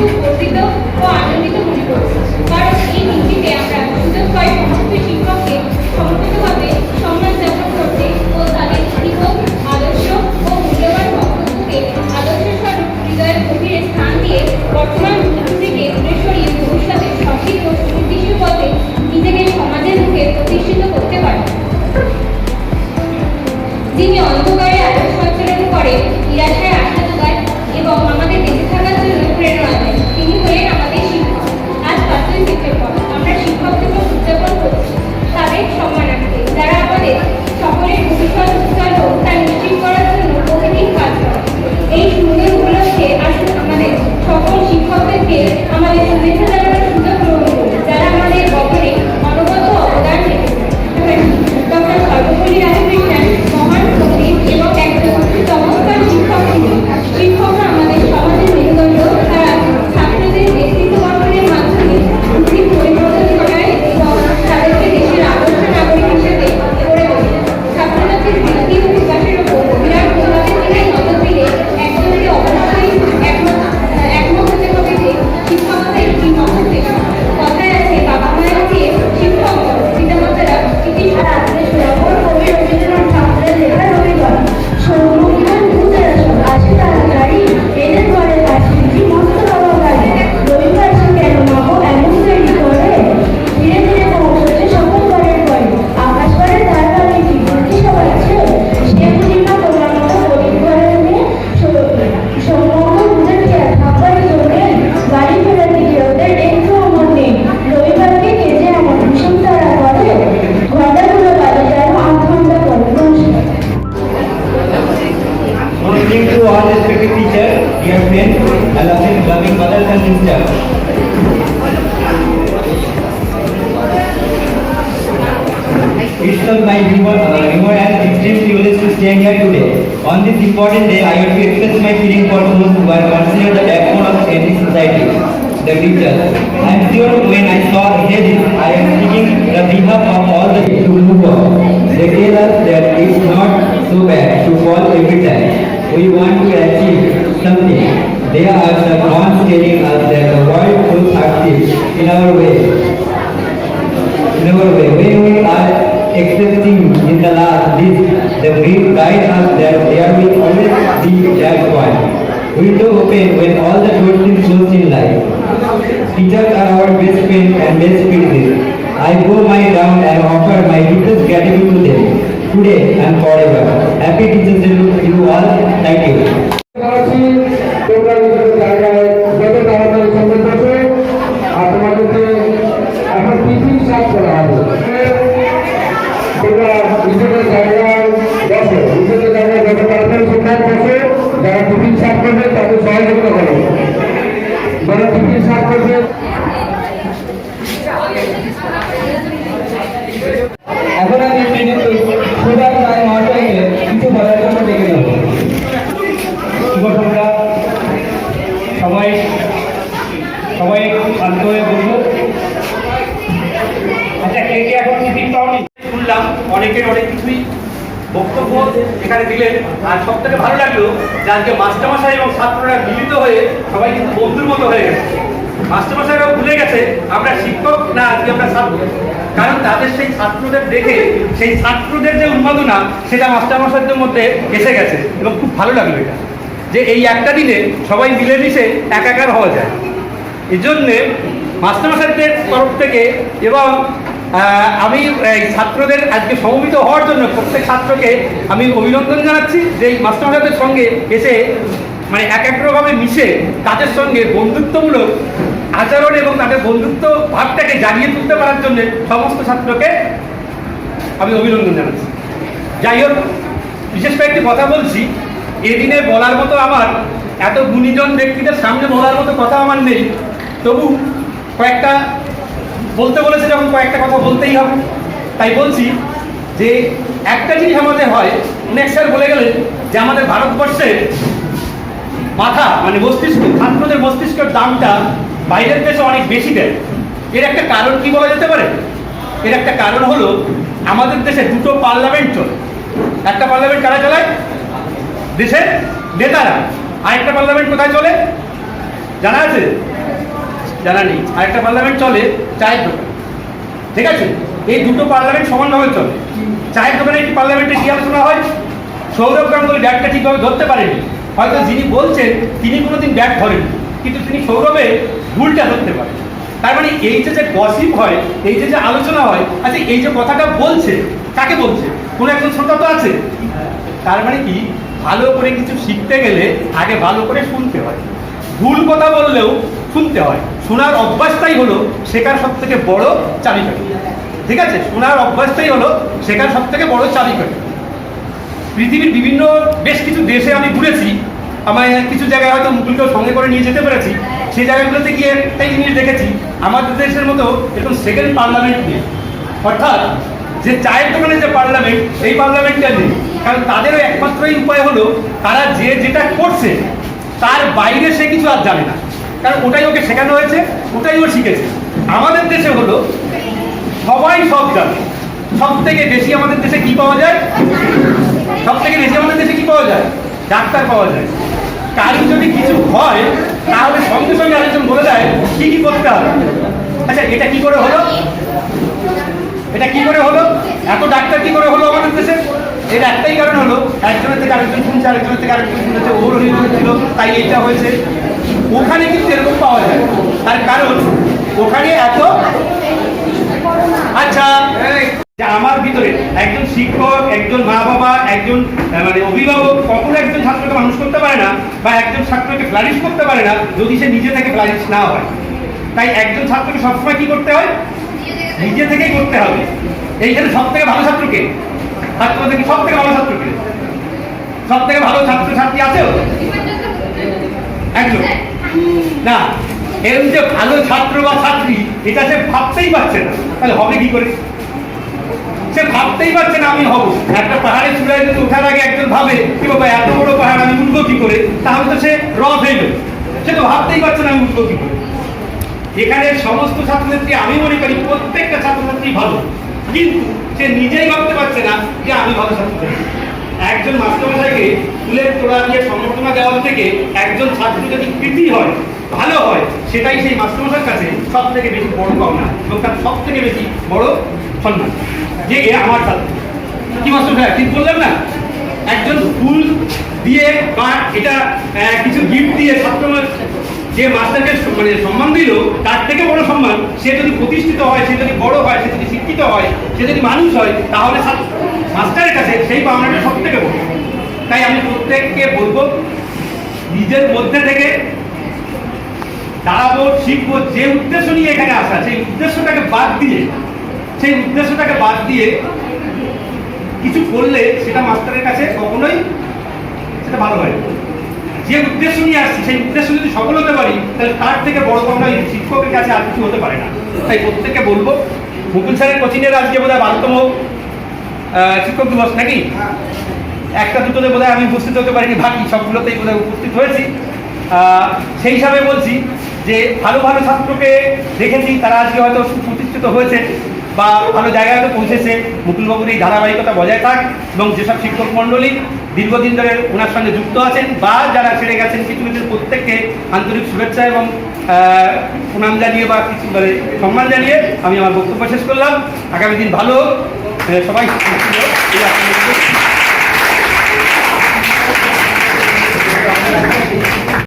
খুব গর্বিত ও আনন্দিত মনে করছি, কারণ এই দিনটিতে আমরা সুযোগ পাই সমস্ত শিক্ষককে সমর্পিতভাবে সম্মান জ্ঞাপন করতে ও তাদের দীর্ঘ আদর্শ ও মূল্যবান বক্তব্যকে আদর্শস্বরূপ হৃদয়ের গভীরে স্থান দিয়ে বর্তমান থেকে দূরে সরিয়ে ভবিষ্যতে সমৃদ্ধ ও সুনির্দিষ্ট পথে নিজেকে সমাজের মুখে প্রতিষ্ঠিত করতে পারে। যিনি অন্ধকারে আলো সঞ্চালন করে, নিরাশায় আশা যোগায় এবং আমাদের বেঁচে থাকার জন্য প্রেরণা দেয়, তিনি হলেন আমাদের শিক্ষক। আজ 5ই সেপ্টেম্বর আমরা শিক্ষক দিবস উদযাপন করছি তাদের সম্মানার্থে, যারা আমাদের সকলের ভবিষ্যৎ উজ্জ্বল হোক তা নিশ্চিত করার জন্য প্রতিদিন কাজ করে। এই সুন্দর উপলক্ষে আসুন আমাদের সকল শিক্ষকদেরকে আমাদের শুভেচ্ছা জানানোর সুযোগ গ্রহণ করি, যারা আমাদের গঠনে অনবদ্য অবদান রেখেছেন। ডক্টর সর্বপল্লী রাধাকৃষ্ণন মহান পণ্ডিত এবং একজন চমৎকার শিক্ষক ছিলেন। শিক্ষকরা আমাদের সমাজের মেরুদণ্ড, তারা ছাত্রদের ব্যক্তিত্ব গঠনের মাধ্যমে বুদ্ধি পরিবর্তন ঘটায় এবং তাদেরকে দেশের আদর্শ নাগরিক হিসেবে গড়ে তোলে। ছাত্রছাত্রীর বৃদ্ধি ও বিকাশের উপর বিরাট প্রভাবের দিকে নজর দিলে একজনকে অবশ্যই একমত হতে হবে যে শিক্ষকতাই একটি মহৎ পেশা। কথায় আছে, বাবা মায়ের চেয়ে শিক্ষক পিতামাতারা ইতি আদেশ ব্যবহার করে রবীন্দ্রনাথ ঠাকুরের লেখা রবিবার সৌমুখীন ভূতের আসে তাড়াতাড়ি এদের ঘরে কাছে মস্ত বাবা গাড়ি রবিবার সে কেন মাগো এমন দেরি করে ধীরে ধীরে পৌঁছতে সকল ঘরের পরে আকাশ ঘরে তার বাড়ি বিভূতি সব আছে সে বুঝি না তোমার মতো গরিব ঘরের মেয়ে সৌমঙ্গল বুঝে থাকবার জন্যে বাড়ি ফেরার দিকে ওদের একটু অমর নেই। রবিবারকে কে যে আমার ভীষণ তারা করে ঘন্টাগুলো বাজে যেন 8 ঘন্টা করে। Good evening to all respected teachers, dear friends, and loving mothers and sisters. It's my humor and extreme privilege to stand here today. On this important day, I want to express my feeling for those who are considered the backbone of any society, the teachers. I am sure when I saw this, I am speaking the behalf of all the to move on. They tell us that it's not so bad to fall every time we want to achieve something. They are the ones telling us that the world will succeed in our way. When we are accepting in the last list, the brief guide us that there will always be that one. Window open when all the doors seem closed in life. Teachers are our best friends and best critics. I go my round and offer my deepest gratitude to them, today and forever. Happy Teachers Day to you all. Thank you. এখন tiffin serve করা হবে। তোমরা নিজেদের জায়গায় বসো, নিজেদের জায়গায় যত তাড়াতাড়ি সম্ভব বসে, যারা টিফিন সার্ভ করবে তাদের সহযোগিতা করো। যারা টিফিন সার্ভ করবে এখন আমি সুভাষ রায় মহাশয়কে কিছু বলার জন্য ডেকে নেব। শুভ সন্ধ্যা, সবাই শান্ত হয়ে বলবো। আচ্ছা, কে কে এখন টিফিন পাওনি? শুনলাম অনেকের অনেক কিছুই বক্তব্য এখানে দিলেন, আর সব থেকে ভালো লাগলো যে আজকে মাস্টারমশাই এবং ছাত্ররা মিলিত হয়ে সবাই কিন্তু বন্ধুর মতো হয়ে গেছে। মাস্টারমশাইরাও ভুলে গেছে আমরা শিক্ষক না, আজকে আমরা ছাত্র। কারণ তাদের সেই ছাত্রদের দেখে সেই ছাত্রদের যে উন্মাদনা সেটা মাস্টারমশাইদের মধ্যে এসে গেছে, এবং খুব ভালো লাগলো এটা যে এই একটা দিনে সবাই মিলেমিশে একাকার হওয়া যায়। এই জন্যে মাস্টারমশাইদের তরফ থেকে এবং আমি এই ছাত্রদের আজকে সমবেত হওয়ার জন্য প্রত্যেক ছাত্রকে আমি অভিনন্দন জানাচ্ছি যে এই মাস্টারমশাইদের সঙ্গে এসে মানে একাগ্রভাবে মিশে তাদের সঙ্গে বন্ধুত্বমূলক আচরণ এবং তাদের বন্ধুত্ব ভাবটাকে জাগিয়ে তুলতে পারার জন্য সমস্ত ছাত্রকে আমি অভিনন্দন জানাচ্ছি। যাই হোক, বিশেষ করে একটি কথা বলছি, এদিনে বলার মতো আমার এত গুণীজন ব্যক্তিদের সামনে বলার মতো কথা আমার নেই, তবু কয়েকটা বলতে বলেছে যখন কয়েকটা কথা বলতেই হবে, তাই বলছি যে একটা জিনিস আমাদের হয়, নেক্সট স্যার বলে গেলেন যে আমাদের ভারতবর্ষের মাথা মানে মস্তিষ্ক, ছাত্রদের মস্তিষ্কের দামটা বাইরের দেশে অনেক বেশি দেয়। এর একটা কারণ কি বলা যেতে পারে? এর একটা কারণ হলো আমাদের দেশে দুটো পার্লামেন্ট চলে। একটা পার্লামেন্ট কারা চালায়? দেশের নেতারা। আরেকটা পার্লামেন্ট কোথায় চলে জানা আছে? জানা নেই। আরেকটা পার্লামেন্ট চলে চায়ের দোকান, ঠিক আছে? এই দুটো পার্লামেন্ট সমানভাবে চলে। চায়ের দোকানে একটি পার্লামেন্টে কি আলোচনা হয়? সৌরভ গাঙ্গুলি ব্যাগটা ঠিকভাবে ধরতে পারেনি, হয়তো যিনি বলছেন তিনি কোনোদিন ব্যাগ ধরেন, কিন্তু তিনি সৌরভে ভুলটা ধরতে পারেন। তার মানে এই যে গসিপ হয়, এই যে আলোচনা হয়, আচ্ছা এই যে কথাটা বলছে কাকে বলছে? কোনো একজন শ্রোতা তো আছে। তার মানে কি, ভালো করে কিছু শিখতে গেলে আগে ভালো করে শুনতে হয়। ভুল কথা বললেও শুনতে হয়। শোনার অভ্যাসটাই হলো শেখার সব থেকে বড় চাবিকাঠি, ঠিক আছে? শোনার অভ্যাসটাই হলো শেখার সব থেকে বড় চাবিকাঠি। পৃথিবীর বিভিন্ন বেশ কিছু দেশে আমি ঘুরেছি, আমার কিছু জায়গায় হয়তো মুকুলকেও সঙ্গে করে নিয়ে যেতে পেরেছি। সেই জায়গাগুলোতে গিয়ে একটা জিনিস দেখেছি, আমাদের দেশের মতো এরকম সেকেন্ড পার্লামেন্ট নেই। অর্থাৎ যে চায়ের দোকানে যে পার্লামেন্ট, এই পার্লামেন্টটা নেই। কারণ তাদেরও একমাত্রই উপায় হলো তারা যে যেটা করছে তার বাইরে সে কিছু আর জানে না, কারণ ওটাই ওকে শেখানো হয়েছে, ওটাই ও শিখেছে। আমাদের দেশে হলো সবাই সব জানে। সব থেকে বেশি আমাদের দেশে কি পাওয়া যায়? সব থেকে বেশি আমাদের দেশে কি পাওয়া যায়? ডাক্তার পাওয়া যায়। কারণ যদি কিছু হয় তাহলে সঙ্গে সঙ্গে আরেকজন বলে দেয় কি কি করতে হবে। আচ্ছা এটা কি করে হলো? এটা কি করে হলো? এত ডাক্তার কি করে হলো আমাদের দেশে? এর একটাই কারণ হলো একজনের থেকে আরেকজন শুনছে, আরেকজনের থেকে আরেকজন শুনেছে, ওর ছিল তাই এটা হয়েছে। ওখানে কিন্তু এরকম পাওয়া যায়, তার কারণ ওখানে এত। আচ্ছা আমার ভিতরে একজন শিক্ষক, একজন মা বাবা, একজন মানে অভিভাবক কখনো একজন ছাত্রকে মানুষ করতে পারে না, বা একজন ছাত্রকে ফ্লারিশ করতে পারে না যদি সে নিজে থেকে ফ্লারিশ না হয়। তাই একজন ছাত্রকে সবসময় কি করতে হয়? নিজে থেকেই করতে হবে। এইখানে সব থেকে ভালো ছাত্রকে, ছাত্রদের কি সব থেকে ভালো ছাত্রকে, সব থেকে ভালো ছাত্র ছাত্রী আছে একজন না? এরকম যে ভালো ছাত্র বা ছাত্রী এটা সে ভাবতেই পারছে না, তাহলে হবে কি করে? সে ভাবতেই পারছে না আমি হব। একটা পাহাড়ের চূড়ায় যদি ওঠার আগে একজন ভাবে কি বাবা এত বড় পাহাড় আমি উঠবো কি করে, তাহলে তো সে রথ হয়ে যাবে। সে তো ভাবতেই পারছে না আমি উঠবো কি করে। এখানে সমস্ত ছাত্রছাত্রী, আমি মনে করি প্রত্যেকটা ছাত্রছাত্রী ভালো, কিন্তু সে নিজেই ভাবতে পারছে না যে আমি ভালো ছাত্র। একজন মাস্টারমশাইকে ফুলের তোড়া দিয়ে সম্বর্ধনা দেওয়ার থেকে একজন ছাত্র যদি কৃতি হয়, ভালো হয়, সেটাই সেই মাস্টারমশাইয়ের কাছে সব থেকে বেশি বড় পাওনা এবং তার সব থেকে বেশি বড় সম্মান, যে এ আমার ছাত্র। কি মাস্টারমশাই ঠিক বললেন না? একজন ফুল দিয়ে বা এটা কিছু গিফট দিয়ে ছাত্র যে মাস্টারকে মানে সম্মান দিল, তার থেকে বড় সম্মান সে যদি প্রতিষ্ঠিত হয়, সে যদি বড় হয়, সে যদি শিক্ষিত হয়, সে যদি মানুষ হয়, তাহলে মাস্টারের কাছে সেই পাওনাটা সব থেকে বড়। তাই আমি প্রত্যেককে বলবো নিজের মধ্যে থেকে দাঁড়াবো, শিখবো। যে উদ্দেশ্য নিয়ে এখানে আসা, সেই উদ্দেশ্যটাকে বাদ দিয়ে কিছু করলে সেটা মাস্টারের কাছে কখনোই সেটা ভালো হয়। যে উদ্দেশ্য নিয়ে আসছি সেই উদ্দেশ্য যদি সফল হতে পারি, তাহলে তার থেকে বড় পাওনা শিক্ষকের কাছে আর কিছু হতে পারে না। তাই প্রত্যেককে বলবো, মুকুল স্যারের কোচিংয়ের আজকে বোধ হয় 12তম শিক্ষক দিবস নাকি? একটা দুটোতে বোধ হয় আমি উপস্থিত হতে পারিনি, বাকি সবগুলোতেই বোধ হয় উপস্থিত হয়েছি। সেই হিসাবে বলছি যে ভালো ভালো ছাত্রকে দেখেছি, তারা আজকে হয়তো সুপ্রতিষ্ঠিত হয়েছে বা ভালো জায়গায় হয়তো পৌঁছেছে। মুকুলবাবুর এই ধারাবাহিকতা বজায় থাক, এবং যেসব শিক্ষক মণ্ডলী দীর্ঘদিন ধরে ওনার সঙ্গে যুক্ত আছেন বা যারা ছেড়ে গেছেন কিছু কিছু, প্রত্যেককে আন্তরিক শুভেচ্ছা এবং প্রণাম জানিয়ে বা কিছু মানে সম্মান জানিয়ে আমি আমার বক্তব্য শেষ করলাম। আগামী দিন ভালো হোক, সবাই